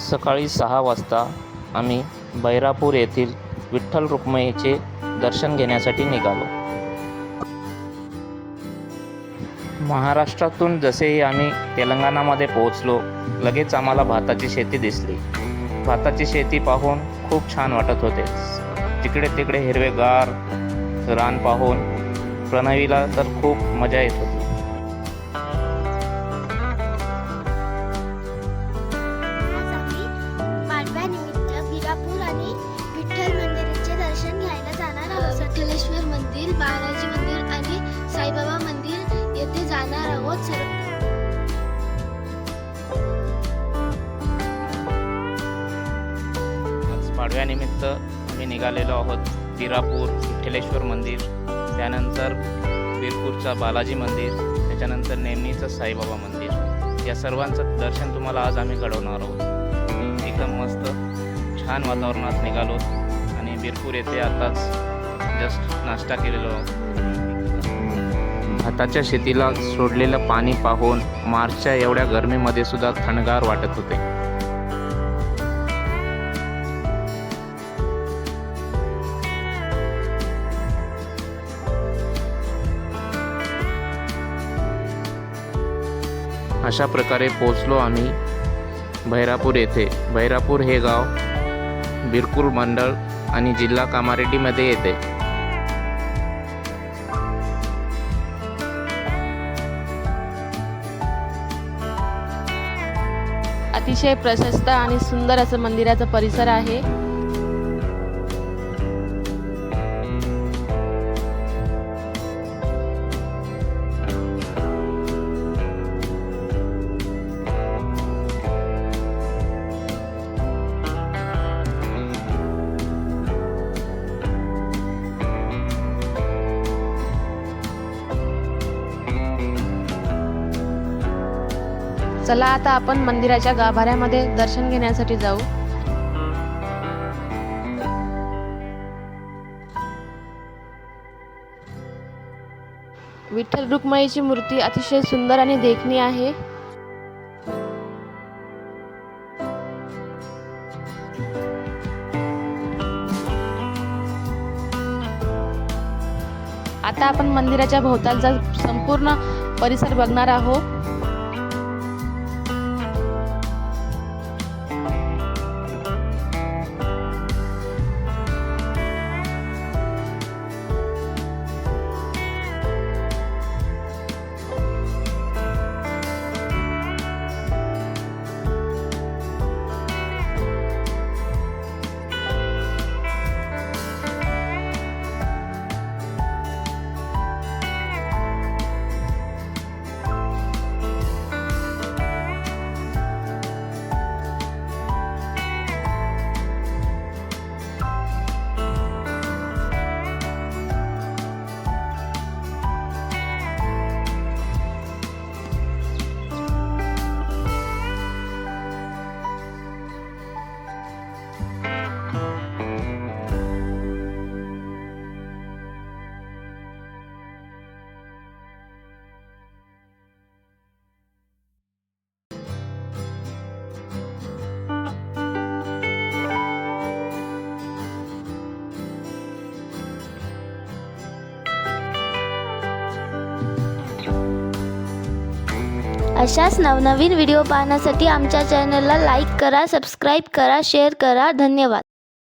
सकाळी 6 वाजता आम्ही बहिरापूर येथील विठ्ठल रुक्मिणीचे दर्शन घेण्यासाठी निघालो. महाराष्ट्रातून जसेही आम्ही तेलंगणामध्ये पोहोचलो, लगेच आम्हाला भाताची शेती दिसली. भाताची शेती पाहून खूप छान वाटत होते. तिकडे तिकडे हिरवेगार रान पाहून प्रणवीला तर खूप मजा येत होती. पाडव्यानिमित्त बिरापूर आणि विठ्ठल मंदिराचे दर्शन घ्यायला जाणार आहोत. विठ्ठलेश्वर मंदिर, बालाजी मंदिर आणि साईबाबा मंदिर येथे जाणार आहोत. आज पाडव्यानिमित्त आम्ही निघालेलो आहोत. बिरापूर विठ्ठलेश्वर मंदिर, त्यानंतर बिरपूरचा बालाजी मंदिर, त्याच्यानंतर नेमणीचं साईबाबा मंदिर, या सर्वांचं दर्शन तुम्हाला आज आम्ही घडवणार आहोत. एकदम मस्त छान वातावरणात निघालो आणि बिरपूर येथे आताच जस्ट नाश्ता केलेलो. भाताच्या शेतीला सोडलेलं पाणी पाहून मार्चच्या एवढ्या गरमीमध्ये सुद्धा थंडगार वाटत होते. अशा प्रकारे पोचलो आम्ही बहिरापूर येथे. बहिरापूर हे गाव बिरपूर मंडळ आणि जिल्हा कामारेड्डीमध्ये येते. अतिशय प्रशस्त आणि सुंदर असं मंदिराचा परिसर आहे. चला आता आपण मंदिराच्या गाभाऱ्यामध्ये दर्शन घेण्यासाठी जाऊ. विठ्ठल रुक्मिणीची मूर्ती अतिशय सुंदर आणि देखणी आहे. आता आपण मंदिराच्या भोवतालचा संपूर्ण परिसर बघणार आहोत. अशाच नवनवीन व्हिडिओ पाहण्यासाठी आमच्या चॅनलला लाईक करा, सबस्क्राईब करा, शेअर करा. धन्यवाद.